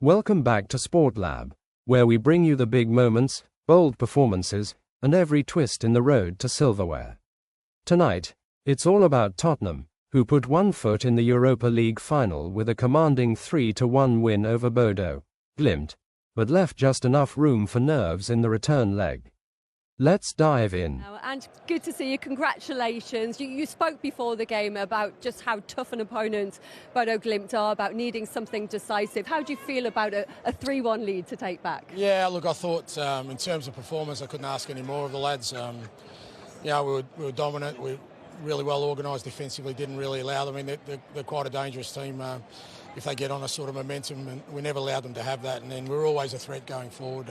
Welcome back to Sport Lab, where we bring you the big moments, bold performances, and every twist in the road to silverware. Tonight, it's all about Tottenham, who put one foot in the Europa League final with a commanding 3-1 win over Bodø, Glimt, but left just enough room for nerves in the return leg. Let's dive in. And good to see you. Congratulations. You spoke before the game about just how tough an opponent Bodø Glimt are, about needing something decisive. How do you feel about a 3-1 lead to take back? Yeah, look, I thought in terms of performance, I couldn't ask any more of the lads. We were dominant. We were really well organised defensively, didn't really allow them. I mean, they're quite a dangerous team if they get on a sort of momentum, and we never allowed them to have that. And then we're always a threat going forward.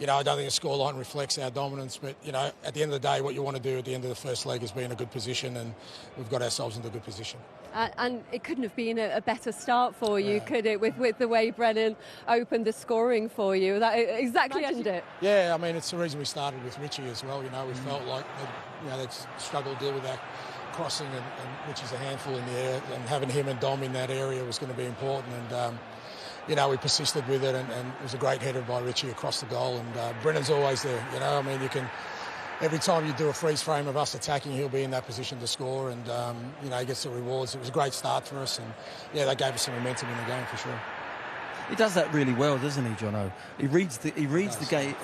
I don't think the scoreline reflects our dominance, but, at the end of the day, what you want to do at the end of the first leg is be in a good position, and we've got ourselves into a good position. And it couldn't have been a better start for you, could it, with the way Brennan opened the scoring for you? That exactly ended it. Yeah, I mean, it's the reason we started with Richie as well. We felt like they'd struggled to deal with that crossing, and Richie's a handful in the air, and having him and Dom in that area was going to be important. And we persisted with it, and it was a great header by Richie across the goal. And Brennan's always there. You can. Every time you do a freeze frame of us attacking, he'll be in that position to score, and he gets the rewards. It was a great start for us, and that gave us some momentum in the game for sure. He does that really well, doesn't he, Jono? He reads the game.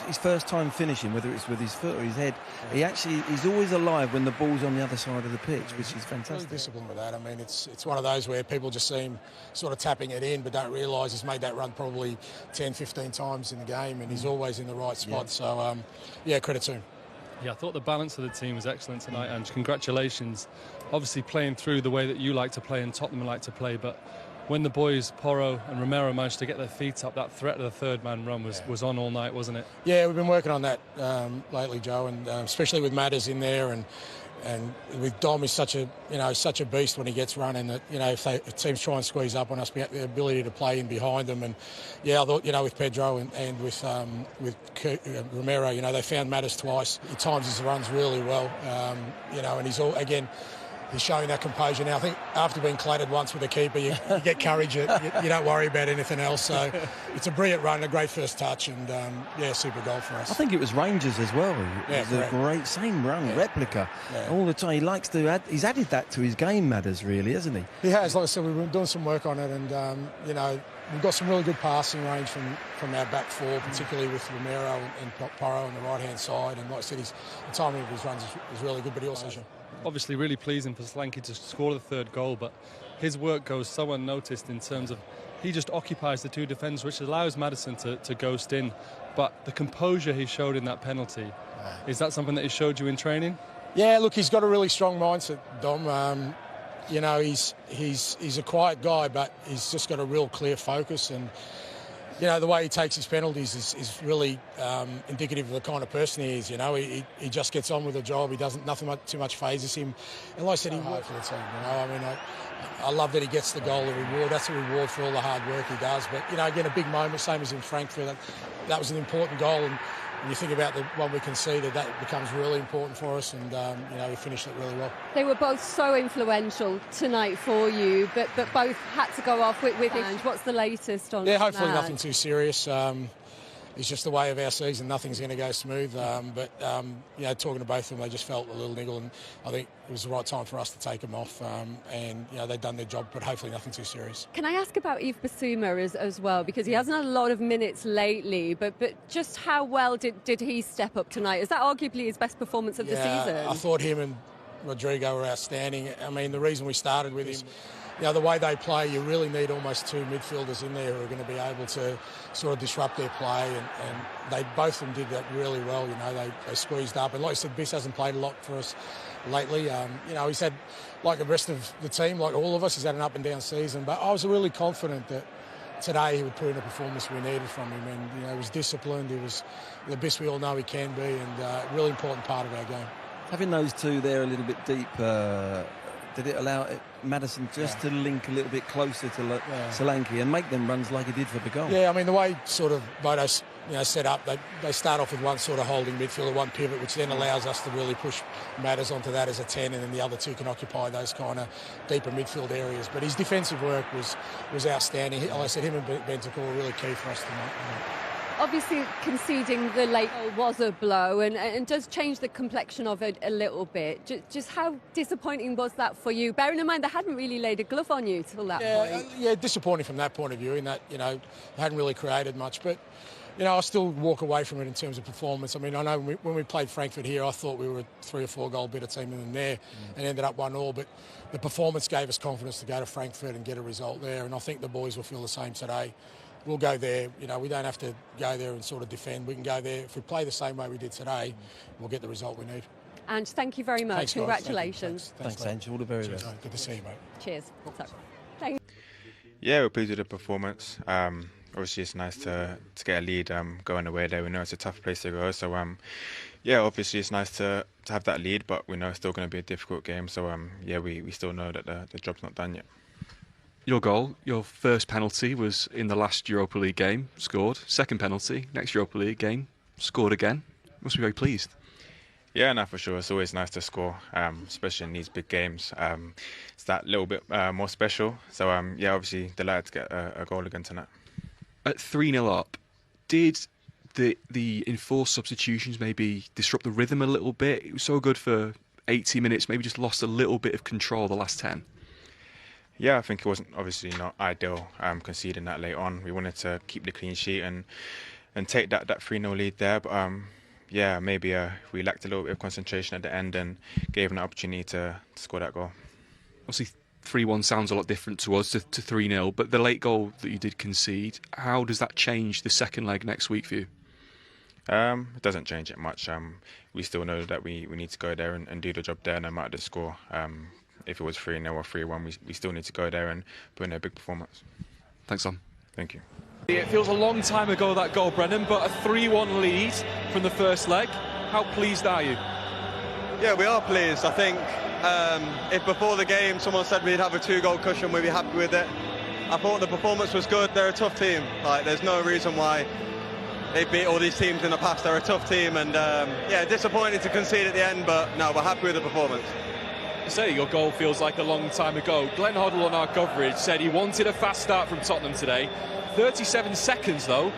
His first time finishing, whether it's with his foot or his head, he's always alive when the ball's on the other side of the pitch, which is fantastic. Really disciplined with that. I mean, it's one of those where people just see him sort of tapping it in, but don't realise he's made that run probably 10, 15 times in the game, and he's always in the right spot. So, credit to him. Yeah, I thought the balance of the team was excellent tonight, and congratulations. Obviously playing through the way that you like to play and Tottenham like to play, but when the boys, Porro and Romero, managed to get their feet up, that threat of the third-man run was on all night, wasn't it? Yeah, we've been working on that lately, Joe, and especially with Matters in there, and with Dom is such a beast when he gets running that, if teams try and squeeze up on us, we have the ability to play in behind them. And I thought, with Pedro and with Romero, they found Matters twice. He times his runs really well, and he's showing that composure now. I think after being clattered once with the keeper, you get courage. You don't worry about anything else. So it's a brilliant run, a great first touch, and super goal for us. I think it was Rangers as well. It was a great same run, replica. All the time. He likes to he's added that to his game, Matters, really, hasn't he? He has. Like I said, we've been doing some work on it, and we've got some really good passing range from our back four, particularly with Romero and Porro on the right-hand side. And like I said, the timing of his runs is really good, but he also obviously really pleasing for Solanke to score the third goal, but his work goes so unnoticed in terms of he just occupies the two defenders, which allows Maddison to ghost in. But the composure he showed in that penalty, is that something that he showed you in training? Yeah, look, he's got a really strong mindset, Dom. He's a quiet guy, but he's just got a real clear focus, and the way he takes his penalties is really indicative of the kind of person he is. He just gets on with the job. He doesn't, nothing too much phases him. And like I said, he works for the team. I love that he gets the goal, the reward. That's a reward for all the hard work he does. But again, a big moment, same as in Frankfurt. That was an important goal, and when you think about the one we conceded, that becomes really important for us, and we finished it really well. They were both so influential tonight for you, but both had to go off with Ange. What's the latest on that? Yeah, hopefully nothing too serious. It's just the way of our season. Nothing's going to go smooth. Talking to both of them, they just felt a little niggle, and I think it was the right time for us to take them off. They've done their job, but hopefully nothing too serious. Can I ask about Yves Bissouma as well? Because he hasn't had a lot of minutes lately, but just how well did he step up tonight? Is that arguably his best performance of the season? I thought him and Rodrigo were outstanding. I mean, the reason we started with him, the way they play, you really need almost two midfielders in there who are going to be able to sort of disrupt their play, and they both of them did that really well. They squeezed up, and like I said, Biss hasn't played a lot for us lately. He's had, like the rest of the team, like all of us, he's had an up and down season, but I was really confident that today he would put in a performance we needed from him, and he was disciplined. He was the Biss we all know he can be, and a really important part of our game. Having those two there a little bit deep, did it allow Maddison just to link a little bit closer to Solanke and make them runs like he did for the goal? Yeah, I mean, the way sort of Bodø set up. They start off with one sort of holding midfielder, one pivot, which then allows us to really push Matters onto that as a 10, and then the other two can occupy those kind of deeper midfield areas. But his defensive work was outstanding. Like I said, him and Bentancur were really key for us tonight. Obviously, conceding the late goal was a blow and does change the complexion of it a little bit. Just how disappointing was that for you? Bearing in mind they hadn't really laid a glove on you till that point. Yeah, disappointing from that point of view, in that, hadn't really created much. But, I still walk away from it in terms of performance. I mean, I know when we played Frankfurt here, I thought we were a 3 or 4 goal better team than there and ended up 1-1. But the performance gave us confidence to go to Frankfurt and get a result there. And I think the boys will feel the same today. We'll go there. We don't have to go there and sort of defend. We can go there. If we play the same way we did today, we'll get the result we need. And thank you very much. Thanks, congratulations. Thanks, Ange. All the very best. Good to see you, mate. Cheers. Yeah, we're pleased with the performance. Obviously, it's nice to get a lead going away there. We know it's a tough place to go. So, obviously it's nice to have that lead, but we know it's still going to be a difficult game. So, we still know that the job's not done yet. Your goal, your first penalty was in the last Europa League game, scored. Second penalty, next Europa League game, scored again. Must be very pleased. Yeah, no, for sure. It's always nice to score, especially in these big games. It's that little bit more special. So, obviously delighted to get a goal again tonight. At 3-0 up, did the enforced substitutions maybe disrupt the rhythm a little bit? It was so good for 80 minutes, maybe just lost a little bit of control the last 10. Yeah, I think it wasn't obviously not ideal conceding that late on. We wanted to keep the clean sheet and take that 3-0 lead there. But maybe we lacked a little bit of concentration at the end and gave an opportunity to score that goal. Obviously, 3-1 sounds a lot different to us to 3-0, but the late goal that you did concede, how does that change the second leg next week for you? It doesn't change it much. We still know that we need to go there and do the job there no matter the score. If it was 3-0 or 3-1, we still need to go there and put in a big performance. Thanks, Sam. Thank you. It feels a long time ago, that goal, Brennan, but a 3-1 lead from the first leg. How pleased are you? Yeah, we are pleased. I think if before the game someone said we'd have a 2-goal cushion, we'd be happy with it. I thought the performance was good. They're a tough team. There's no reason why they beat all these teams in the past. They're a tough team, and disappointing to concede at the end, but no, we're happy with the performance. You say your goal feels like a long time ago. Glenn Hoddle on our coverage said he wanted a fast start from Tottenham today. 37 seconds though,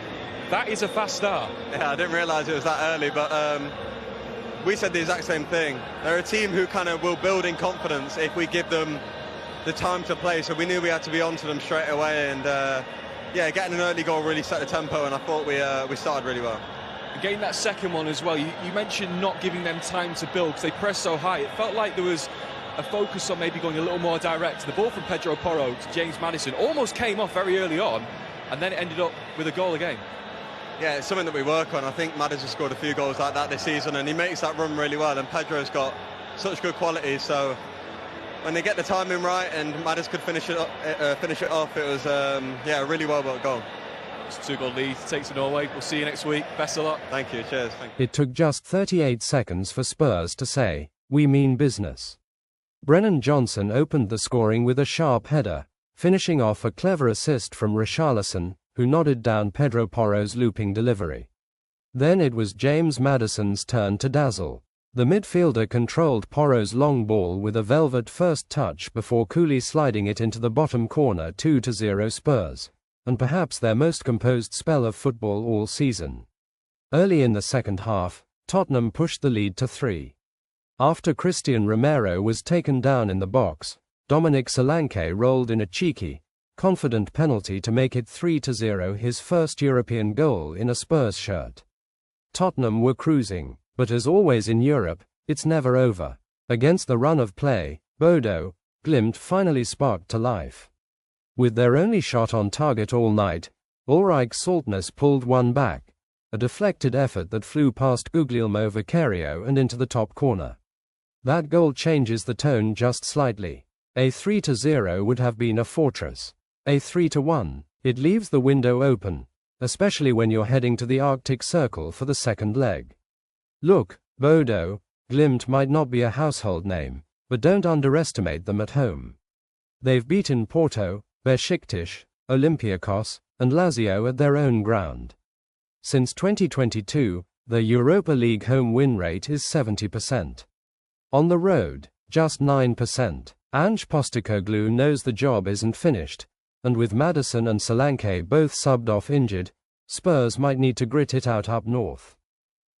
that is a fast start. Yeah, I didn't realise it was that early, but we said the exact same thing. They're a team who kind of will build in confidence if we give them the time to play, so we knew we had to be on to them straight away, and getting an early goal really set the tempo, and I thought we started really well. Getting that second one as well, you mentioned not giving them time to build because they pressed so high. It felt like there was a focus on maybe going a little more direct. The ball from Pedro Porro to James Maddison almost came off very early on, and then it ended up with a goal again. Yeah, it's something that we work on. I think Maddison scored a few goals like that this season, and he makes that run really well, and Pedro's got such good qualities, so when they get the timing right and Maddison could finish it off, it was a really well worked goal. It's a 2-goal lead, takes to Norway. We'll see you next week. Best of luck. Thank you, cheers. Thank you. It took just 38 seconds for Spurs to say, "We mean business." Brennan Johnson opened the scoring with a sharp header, finishing off a clever assist from Richarlison, who nodded down Pedro Porro's looping delivery. Then it was James Maddison's turn to dazzle. The midfielder controlled Porro's long ball with a velvet first touch before coolly sliding it into the bottom corner. 2-0 Spurs, and perhaps their most composed spell of football all season. Early in the second half, Tottenham pushed the lead to 3. After Christian Romero was taken down in the box, Dominic Solanke rolled in a cheeky, confident penalty to make it 3-0, his first European goal in a Spurs shirt. Tottenham were cruising, but as always in Europe, it's never over. Against the run of play, Bodø, Glimt finally sparked to life. With their only shot on target all night, Ulrich Saltness pulled one back, a deflected effort that flew past Guglielmo Vicario and into the top corner. That goal changes the tone just slightly. A 3-0 would have been a fortress. A 3-1, it leaves the window open, especially when you're heading to the Arctic Circle for the second leg. Look, Bodø, Glimt might not be a household name, but don't underestimate them at home. They've beaten Porto, Besiktas, Olympiacos, and Lazio at their own ground. Since 2022, the Europa League home win rate is 70%. On the road, just 9%. Ange Postecoglou knows the job isn't finished, and with Maddison and Solanke both subbed off injured, Spurs might need to grit it out up north.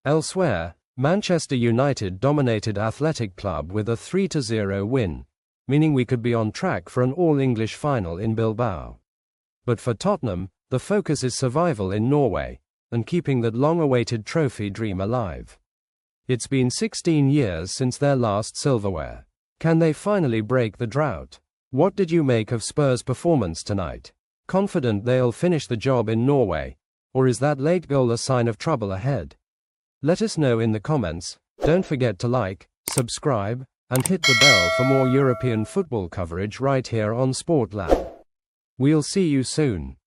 Elsewhere, Manchester United dominated Athletic Club with a 3-0 win, meaning we could be on track for an all-English final in Bilbao. But for Tottenham, the focus is survival in Norway, and keeping that long-awaited trophy dream alive. It's been 16 years since their last silverware. Can they finally break the drought? What did you make of Spurs' performance tonight? Confident they'll finish the job in Norway? Or is that late goal a sign of trouble ahead? Let us know in the comments. Don't forget to like, subscribe, and hit the bell for more European football coverage right here on Sport Lab. We'll see you soon.